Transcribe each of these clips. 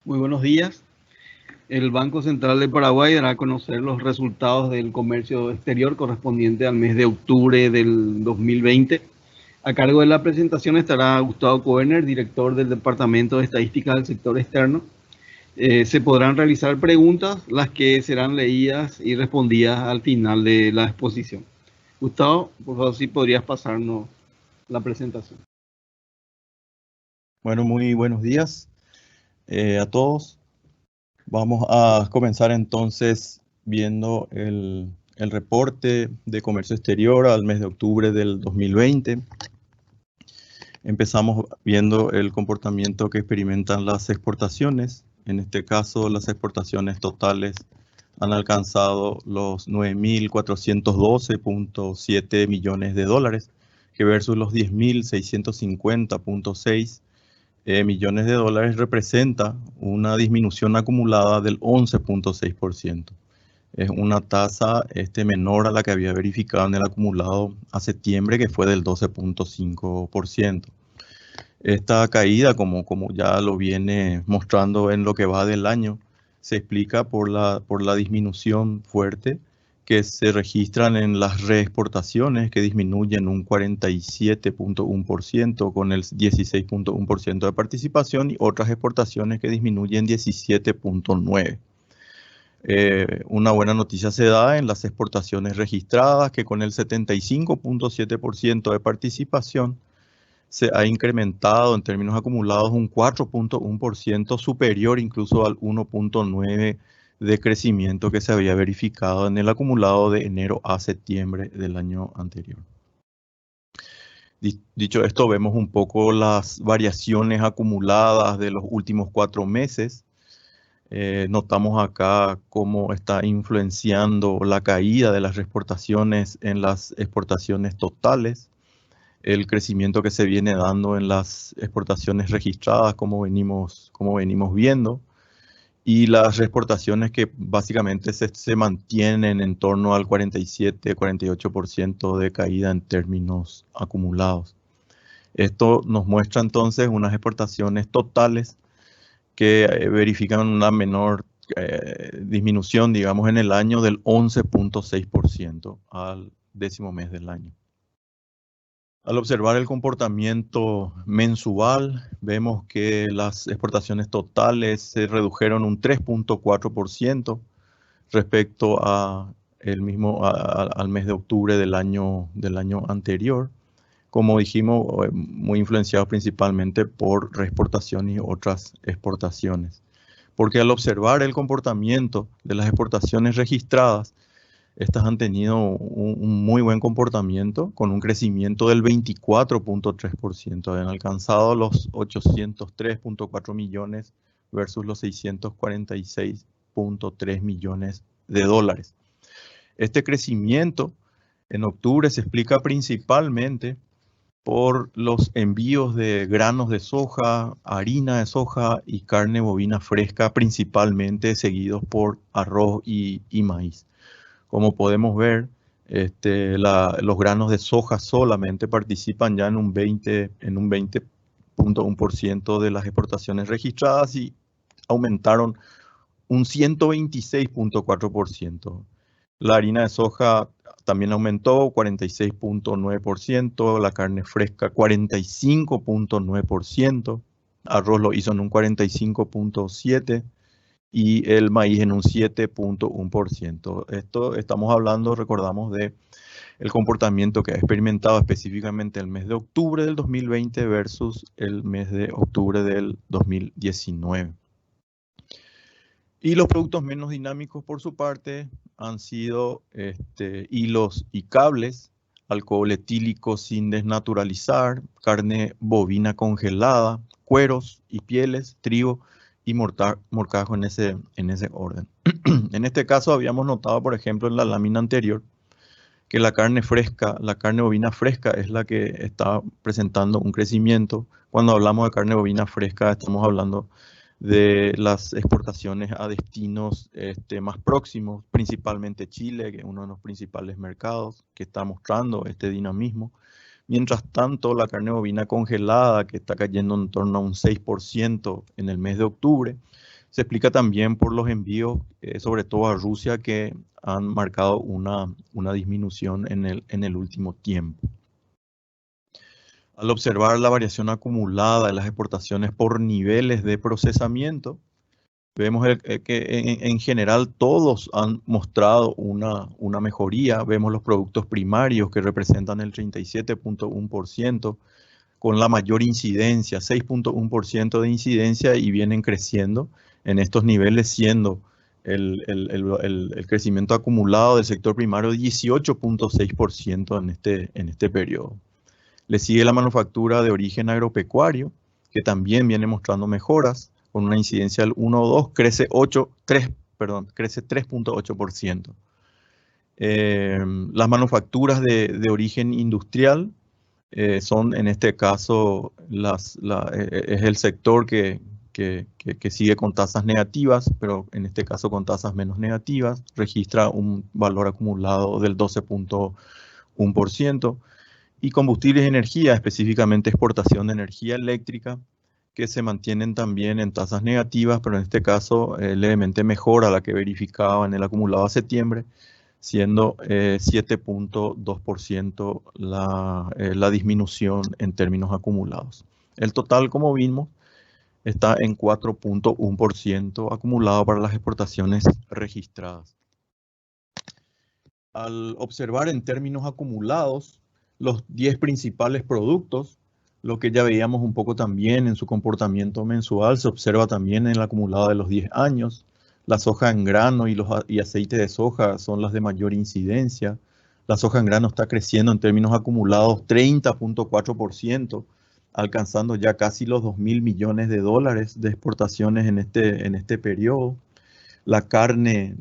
Muy buenos días. El Banco Central de Paraguay dará a conocer los resultados del comercio exterior correspondiente al mes de octubre del 2020. A cargo de la presentación estará Gustavo Koerner, director del Departamento de Estadística del Sector Externo. Se podrán realizar preguntas, las que serán leídas y respondidas al final de la exposición. Gustavo, por favor, si podrías pasarnos la presentación. Bueno, muy buenos días a todos. Vamos a comenzar entonces viendo el reporte de comercio exterior al mes de octubre del 2020. Empezamos viendo el comportamiento que experimentan las exportaciones. En este caso, las exportaciones totales han alcanzado los 9.412.7 millones de dólares, que versus los 10.650.6 millones de dólares representa una disminución acumulada del 11.6%. Es una tasa menor a la que había verificado en el acumulado a septiembre, que fue del 12.5%. Esta caída, como ya lo viene mostrando en lo que va del año, se explica por la disminución fuerte que se registran en las reexportaciones, que disminuyen un 47.1% con el 16.1% de participación, y otras exportaciones que disminuyen 17.9%. Una buena noticia se da en las exportaciones registradas, que con el 75.7% de participación se ha incrementado en términos acumulados un 4.1% superior incluso al 1.9% de crecimiento que se había verificado en el acumulado de enero a septiembre del año anterior. Dicho esto, vemos un poco las variaciones acumuladas de los últimos 4 meses. Notamos acá cómo está influenciando la caída de las exportaciones en las exportaciones totales, el crecimiento que se viene dando en las exportaciones registradas, como venimos viendo, y las reexportaciones que básicamente se mantienen en torno al 47-48% de caída en términos acumulados. Esto nos muestra entonces unas exportaciones totales que verifican una menor disminución, digamos, en el año del 11.6% al 10º mes del año. Al observar el comportamiento mensual, vemos que las exportaciones totales se redujeron un 3.4% respecto al mes de octubre del año anterior. Como dijimos, muy influenciados principalmente por reexportación y otras exportaciones. Porque al observar el comportamiento de las exportaciones registradas, estas han tenido un muy buen comportamiento, con un crecimiento del 24.3%. Han alcanzado los 803.4 millones versus los 646.3 millones de dólares. Este crecimiento en octubre se explica principalmente por los envíos de granos de soja, harina de soja y carne bovina fresca, principalmente seguidos por arroz y maíz. Como podemos ver, los granos de soja solamente participan ya en un 20.1% de las exportaciones registradas y aumentaron un 126.4%. La harina de soja también aumentó 46.9%, la carne fresca 45.9%, arroz lo hizo en un 45.7%, y el maíz en un 7.1%. Esto estamos hablando, recordamos, de el comportamiento que ha experimentado específicamente el mes de octubre del 2020 versus el mes de octubre del 2019. Y los productos menos dinámicos, por su parte, han sido hilos y cables, alcohol etílico sin desnaturalizar, carne bovina congelada, cueros y pieles, trigo y morcajo en ese orden. En este caso habíamos notado, por ejemplo, en la lámina anterior, que la carne bovina fresca es la que está presentando un crecimiento. Cuando hablamos de carne bovina fresca, estamos hablando de las exportaciones a destinos más próximos, principalmente Chile, que es uno de los principales mercados que está mostrando este dinamismo. Mientras tanto, la carne bovina congelada, que está cayendo en torno a un 6% en el mes de octubre, Se explica también por los envíos, sobre todo a Rusia, que han marcado una disminución en el último tiempo. Al observar la variación acumulada de las exportaciones por niveles de procesamiento, vemos que en general todos han mostrado una mejoría. Vemos los productos primarios que representan el 37.1%, con la mayor incidencia, 6.1% de incidencia, y vienen creciendo en estos niveles, siendo el crecimiento acumulado del sector primario 18.6% en este periodo. Le sigue la manufactura de origen agropecuario, que también viene mostrando mejoras, con una incidencia del 1,2, crece 3.8%. Las manufacturas de origen industrial son, en este caso, es el sector que sigue con tasas negativas, pero en este caso con tasas menos negativas, registra un valor acumulado del 12.1%. Y combustibles y energía, específicamente exportación de energía eléctrica, que se mantienen también en tasas negativas, pero en este caso levemente mejor a la que verificaba en el acumulado a septiembre, siendo 7.2% la disminución en términos acumulados. El total, como vimos, está en 4.1% acumulado para las exportaciones registradas. Al observar en términos acumulados los 10 principales productos, lo que ya veíamos un poco también en su comportamiento mensual, se observa también en el acumulado de los 10 años. La soja en grano y aceite de soja son las de mayor incidencia. La soja en grano está creciendo en términos acumulados 30.4%, alcanzando ya casi los 2.000 millones de dólares de exportaciones en este periodo. La carne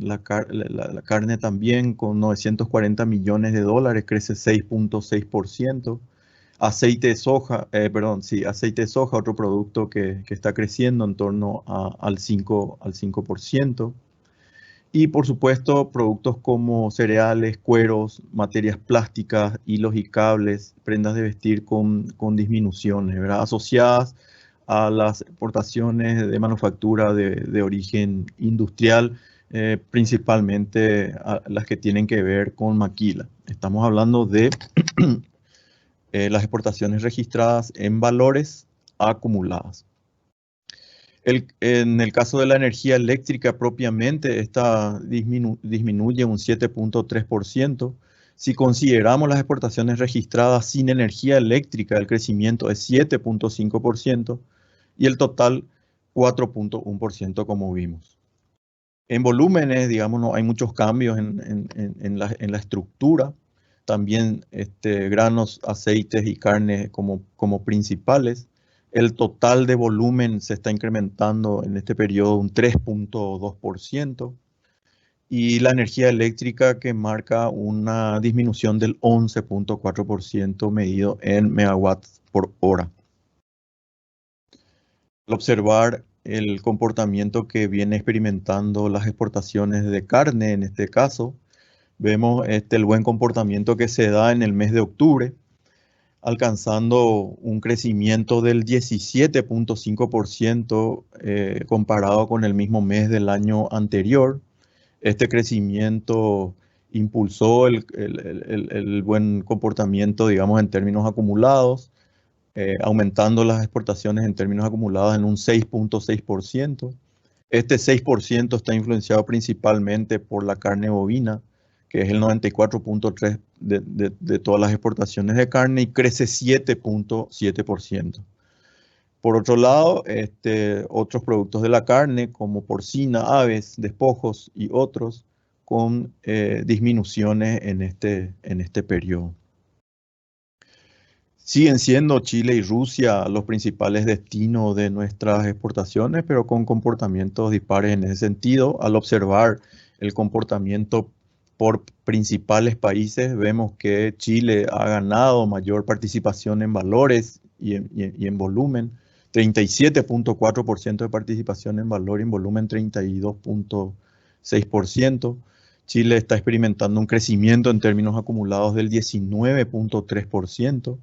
también, con 940 millones de dólares, crece 6.6%. Aceite de soja, otro producto que está creciendo en torno al 5%. Y por supuesto, productos como cereales, cueros, materias plásticas, hilos y cables, prendas de vestir con disminuciones, ¿verdad?, asociadas a las exportaciones de manufactura de origen industrial, principalmente a las que tienen que ver con maquila. Estamos hablando de las exportaciones registradas en valores acumuladas. En el caso de la energía eléctrica propiamente, esta disminuye un 7.3%. Si consideramos las exportaciones registradas sin energía eléctrica, el crecimiento es 7.5% y el total 4.1%, como vimos. En volúmenes, digamos, no hay muchos cambios en la estructura. También granos, aceites y carne como principales. El total de volumen se está incrementando en este periodo un 3.2%. Y la energía eléctrica, que marca una disminución del 11.4% medido en megawatts por hora. Al observar el comportamiento que viene experimentando las exportaciones de carne, en este caso, vemos el buen comportamiento que se da en el mes de octubre, alcanzando un crecimiento del 17.5% comparado con el mismo mes del año anterior. Este crecimiento impulsó el buen comportamiento, digamos, en términos acumulados, aumentando las exportaciones en términos acumulados en un 6.6%. Este 6% está influenciado principalmente por la carne bovina, que es el 94.3% de todas las exportaciones de carne, y crece 7.7%. Por otro lado, otros productos de la carne, como porcina, aves, despojos y otros, con disminuciones en este periodo. Siguen siendo Chile y Rusia los principales destinos de nuestras exportaciones, pero con comportamientos dispares en ese sentido. Al observar el comportamiento por principales países, vemos que Chile ha ganado mayor participación en valores y en volumen, 37.4% de participación en valor y en volumen 32.6%. Chile está experimentando un crecimiento en términos acumulados del 19.3%.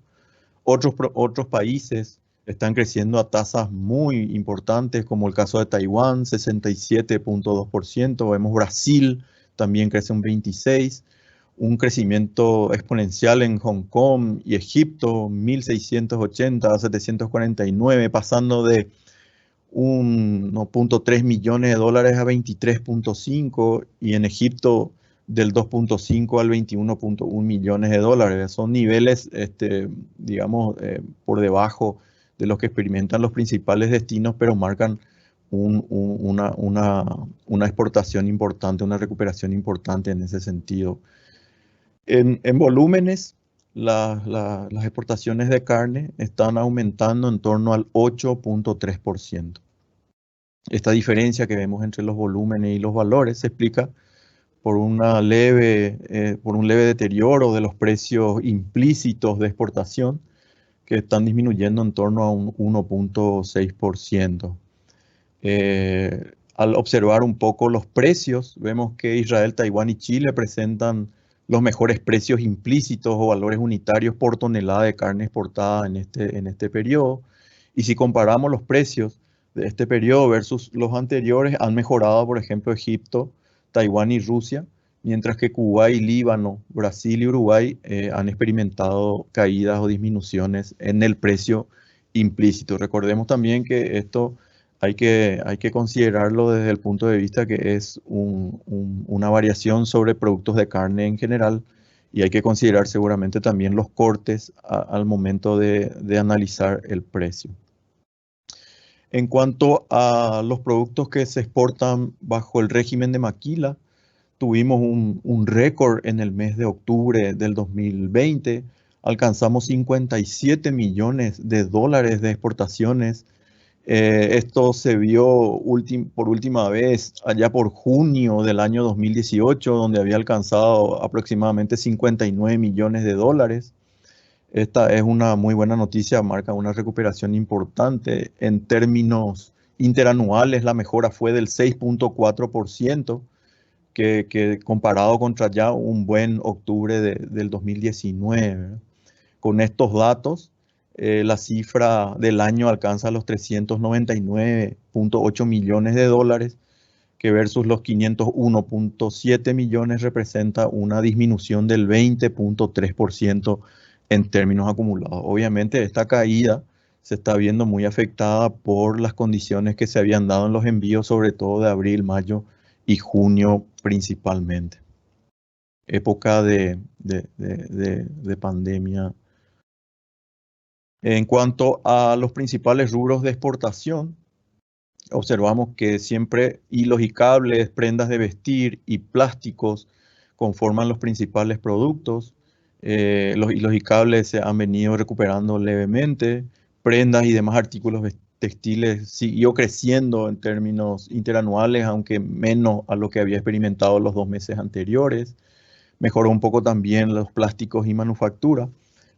Otros países están creciendo a tasas muy importantes, como el caso de Taiwán, 67.2%. Vemos Brasil, también crece un 26%. Un crecimiento exponencial en Hong Kong y Egipto, 1.680 a 749, pasando de 1.3 millones de dólares a 23.5, y en Egipto del 2.5 al 21.1 millones de dólares. Son niveles, digamos, por debajo de los que experimentan los principales destinos, pero marcan una exportación importante, una recuperación importante en ese sentido. En volúmenes, las exportaciones de carne están aumentando en torno al 8.3%. Esta diferencia que vemos entre los volúmenes y los valores se explica por un leve deterioro de los precios implícitos de exportación, que están disminuyendo en torno a un 1.6%. Al observar un poco los precios, vemos que Israel, Taiwán y Chile presentan los mejores precios implícitos o valores unitarios por tonelada de carne exportada en este periodo. Y si comparamos los precios de este periodo versus los anteriores, han mejorado, por ejemplo, Egipto, Taiwán y Rusia, mientras que Kuwait, Líbano, Brasil y Uruguay han experimentado caídas o disminuciones en el precio implícito. Recordemos también que esto hay que considerarlo desde el punto de vista que es una variación sobre productos de carne en general, y hay que considerar seguramente también los cortes al momento de analizar el precio. En cuanto a los productos que se exportan bajo el régimen de maquila, tuvimos un récord en el mes de octubre del 2020. Alcanzamos 57 millones de dólares de exportaciones. Esto se vio por última vez allá por junio del año 2018, donde había alcanzado aproximadamente 59 millones de dólares. Esta es una muy buena noticia, marca una recuperación importante. En términos interanuales, la mejora fue del 6.4%, que comparado contra ya un buen octubre del 2019. Con estos datos, la cifra del año alcanza los 399.8 millones de dólares, que versus los 501.7 millones representa una disminución del 20.3% en términos acumulados. Obviamente esta caída se está viendo muy afectada por las condiciones que se habían dado en los envíos, sobre todo de abril, mayo y junio principalmente. Época de pandemia. En cuanto a los principales rubros de exportación, observamos que siempre hilos y cables, prendas de vestir y plásticos conforman los principales productos. Los hilos y cables se han venido recuperando levemente. Prendas y demás artículos textiles siguió creciendo en términos interanuales, aunque menos a lo que había experimentado los 2 meses anteriores. Mejoró un poco también los plásticos y manufactura,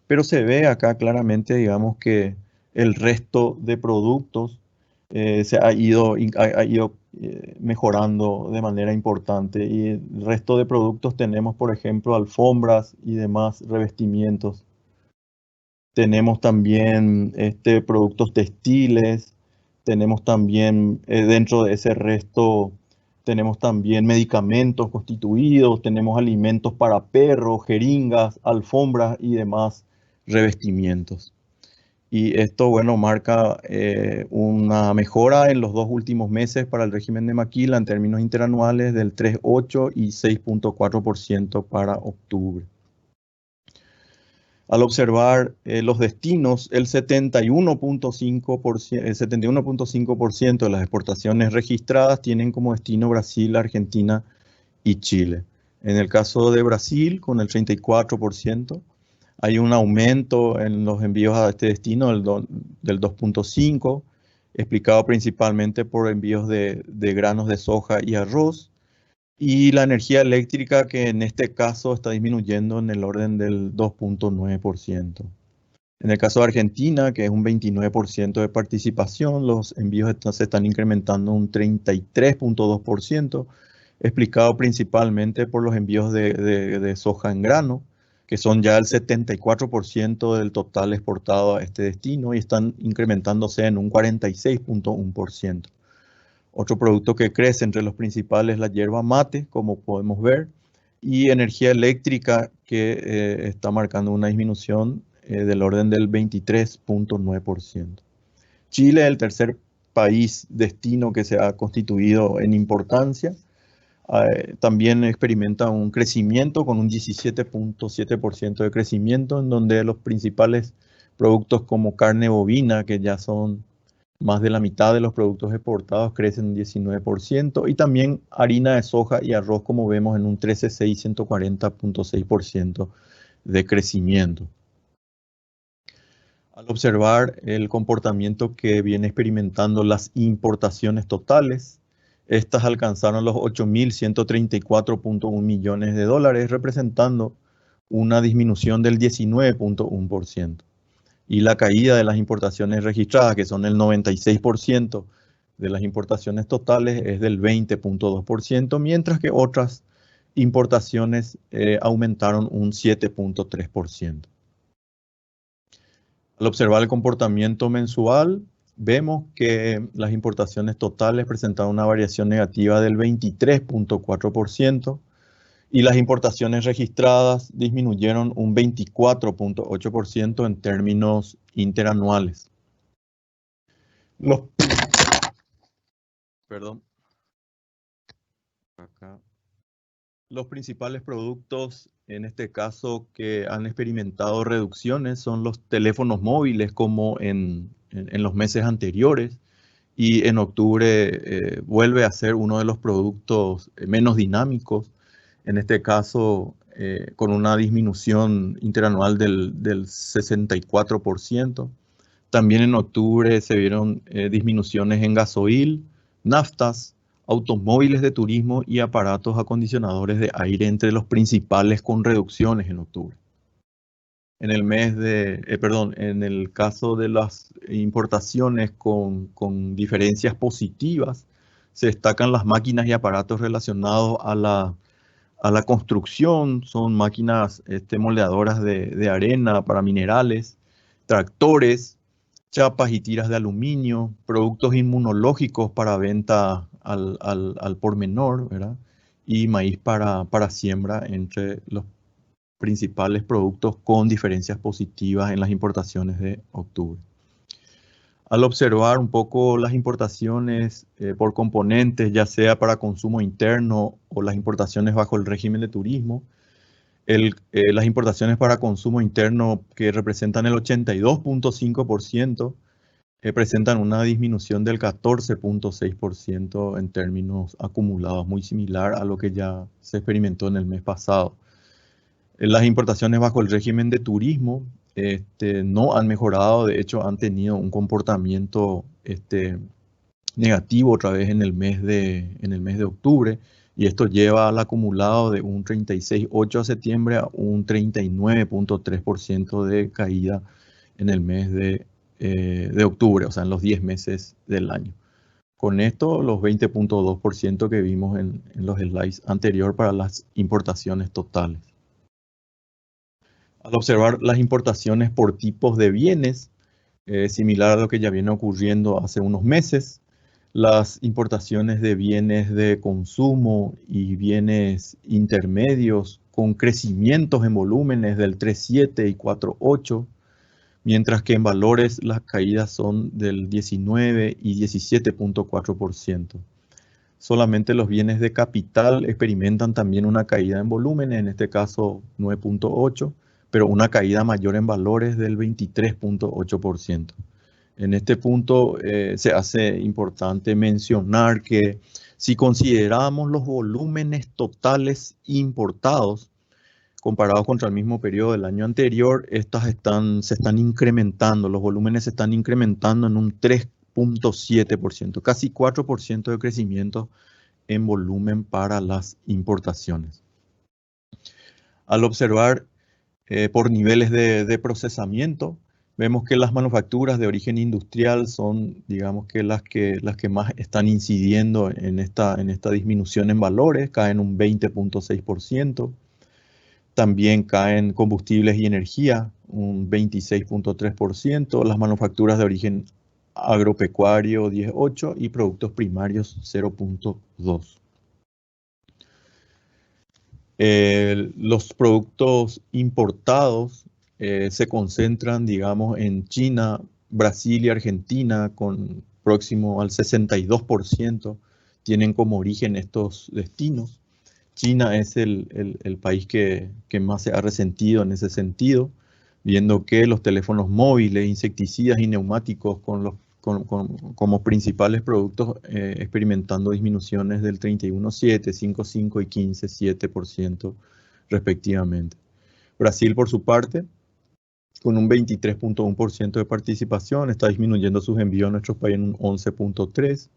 pero se ve acá claramente, digamos, que el resto de productos se ha ido mejorando de manera importante, y el resto de productos tenemos, por ejemplo, alfombras y demás revestimientos. Tenemos también productos textiles, tenemos también dentro de ese resto, tenemos también medicamentos constituidos, tenemos alimentos para perros, jeringas, alfombras y demás revestimientos. Y esto, bueno, marca una mejora en los 2 últimos meses para el régimen de maquila en términos interanuales del 3.8 y 6.4% para octubre. Al observar los destinos, el 71.5% de las exportaciones registradas tienen como destino Brasil, Argentina y Chile. En el caso de Brasil, con el 34%, hay un aumento en los envíos a este destino del 2.5%, explicado principalmente por envíos de granos de soja y arroz, y la energía eléctrica, que en este caso está disminuyendo en el orden del 2.9%. En el caso de Argentina, que es un 29% de participación, los envíos se están incrementando un 33.2%, explicado principalmente por los envíos de soja en grano, que son ya el 74% del total exportado a este destino y están incrementándose en un 46.1%. Otro producto que crece entre los principales es la yerba mate, como podemos ver, y energía eléctrica, que está marcando una disminución del orden del 23.9%. Chile es el tercer país destino que se ha constituido en importancia. También experimenta un crecimiento con un 17.7% de crecimiento, en donde los principales productos como carne bovina, que ya son más de la mitad de los productos exportados, crecen un 19%, y también harina de soja y arroz, como vemos, en un 13,6 y 140.6% de crecimiento. Al observar el comportamiento que viene experimentando las importaciones totales, estas alcanzaron los 8.134.1 millones de dólares, representando una disminución del 19.1%. Y la caída de las importaciones registradas, que son el 96% de las importaciones totales, es del 20.2%, mientras que otras importaciones aumentaron un 7.3%. Al observar el comportamiento mensual, vemos que las importaciones totales presentaron una variación negativa del 23.4% y las importaciones registradas disminuyeron un 24.8% en términos interanuales. Los principales productos, en este caso, que han experimentado reducciones son los teléfonos móviles, como en los meses anteriores, y en octubre vuelve a ser uno de los productos menos dinámicos, en este caso con una disminución interanual del 64%. También en octubre se vieron disminuciones en gasoil, naftas, automóviles de turismo y aparatos acondicionadores de aire, entre los principales con reducciones en octubre. En el caso de las importaciones con diferencias positivas, se destacan las máquinas y aparatos relacionados a la construcción. Son máquinas moldeadoras de arena para minerales, tractores, chapas y tiras de aluminio, productos inmunológicos para venta al por menor, ¿verdad? Y maíz para siembra, entre los principales productos con diferencias positivas en las importaciones de octubre. Al observar un poco las importaciones por componentes, ya sea para consumo interno o las importaciones bajo el régimen de turismo, las importaciones para consumo interno, que representan el 82.5%, presentan una disminución del 14.6% en términos acumulados, muy similar a lo que ya se experimentó en el mes pasado. Las importaciones bajo el régimen de turismo no han mejorado, de hecho han tenido un comportamiento negativo otra vez en el mes de octubre, y esto lleva al acumulado de un 36.8 a septiembre a un 39.3% de caída en el mes de octubre, o sea, en los 10 meses del año. Con esto, los 20.2% que vimos en los slides anteriores para las importaciones totales. Al observar las importaciones por tipos de bienes, similar a lo que ya viene ocurriendo hace unos meses, las importaciones de bienes de consumo y bienes intermedios con crecimientos en volúmenes del 3.7 y 4.8, mientras que en valores las caídas son del 19 y 17.4%. Solamente los bienes de capital experimentan también una caída en volúmenes, en este caso 9.8%, pero una caída mayor en valores del 23.8%. En este punto se hace importante mencionar que si consideramos los volúmenes totales importados comparados contra el mismo periodo del año anterior, se están incrementando, los volúmenes se están incrementando en un 3.7%, casi 4% de crecimiento en volumen para las importaciones. Al observar por niveles de procesamiento, vemos que las manufacturas de origen industrial son, digamos, que las que más están incidiendo en esta disminución en valores, caen un 20.6%. También caen combustibles y energía, un 26.3%, las manufacturas de origen agropecuario 10.8% y productos primarios 0.2%. Los productos importados se concentran, digamos, en China, Brasil y Argentina, con próximo al 62%, tienen como origen estos destinos. China es el país que más se ha resentido en ese sentido, viendo que los teléfonos móviles, insecticidas y neumáticos como principales productos experimentando disminuciones del 31,7%, 5,5% y 15,7% respectivamente. Brasil, por su parte, con un 23.1% de participación, está disminuyendo sus envíos a nuestro país en un 11.3%,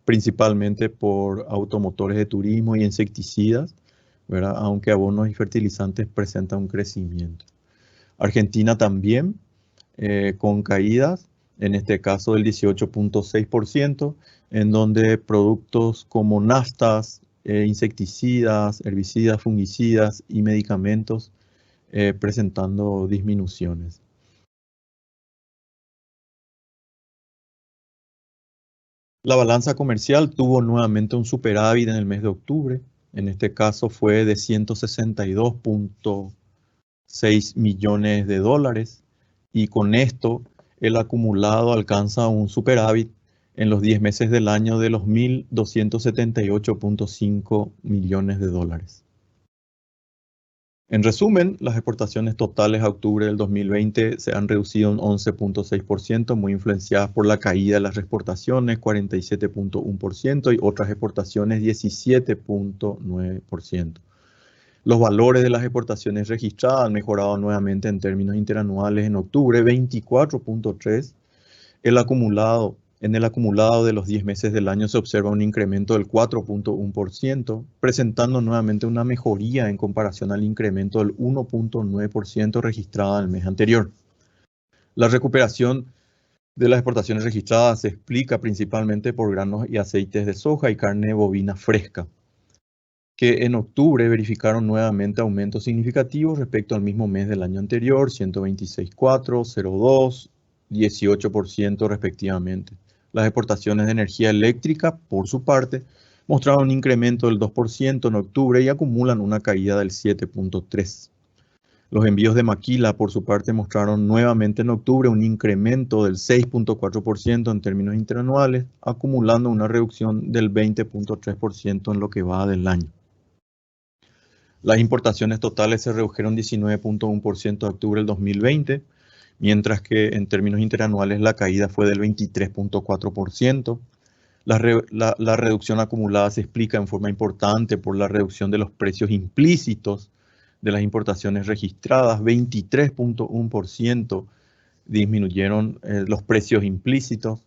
principalmente por automotores de turismo y insecticidas, ¿verdad? Aunque abonos y fertilizantes presentan un crecimiento. Argentina también, con caídas, en este caso del 18.6%, en donde productos como naftas, insecticidas, herbicidas, fungicidas y medicamentos presentando disminuciones. La balanza comercial tuvo nuevamente un superávit en el mes de octubre. En este caso fue de 162.6 millones de dólares y con esto el acumulado alcanza un superávit en los 10 meses del año de los 1.278.5 millones de dólares. En resumen, las exportaciones totales a octubre del 2020 se han reducido un 11.6%, muy influenciadas por la caída de las exportaciones, 47.1%, y otras exportaciones, 17.9%. Los valores de las exportaciones registradas han mejorado nuevamente en términos interanuales en octubre, 24.3%. En el acumulado de los 10 meses del año se observa un incremento del 4.1%, presentando nuevamente una mejoría en comparación al incremento del 1.9% registrado en el mes anterior. La recuperación de las exportaciones registradas se explica principalmente por granos y aceites de soja y carne bovina fresca, que en octubre verificaron nuevamente aumentos significativos respecto al mismo mes del año anterior, 126.4%, 0.2%, 18% respectivamente. Las exportaciones de energía eléctrica, por su parte, mostraron un incremento del 2% en octubre y acumulan una caída del 7.3%. Los envíos de maquila, por su parte, mostraron nuevamente en octubre un incremento del 6.4% en términos interanuales, acumulando una reducción del 20.3% en lo que va del año. Las importaciones totales se redujeron 19.1% de octubre del 2020, mientras que en términos interanuales la caída fue del 23.4%. La reducción acumulada se explica en forma importante por la reducción de los precios implícitos de las importaciones registradas, 23.1% disminuyeron los precios implícitos,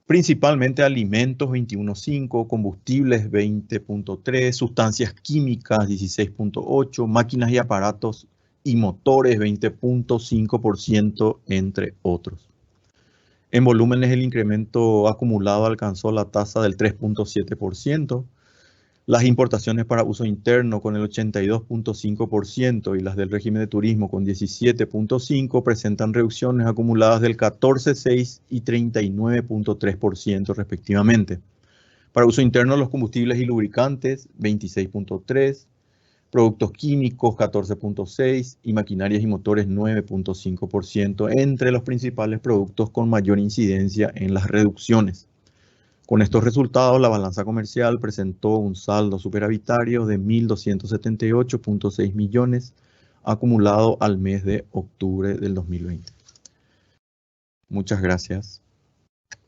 principalmente alimentos 21.5%, combustibles 20.3%, sustancias químicas 16.8%, máquinas y aparatos y motores 20.5%, entre otros. En volúmenes el incremento acumulado alcanzó la tasa del 3.7%. Las importaciones para uso interno con el 82.5% y las del régimen de turismo con 17.5% presentan reducciones acumuladas del 14.6% y 39.3% respectivamente. Para uso interno los combustibles y lubricantes 26.3%, productos químicos 14.6% y maquinarias y motores 9.5%, entre los principales productos con mayor incidencia en las reducciones. Con estos resultados, la balanza comercial presentó un saldo superavitario de 1.278.6 millones acumulado al mes de octubre del 2020. Muchas gracias.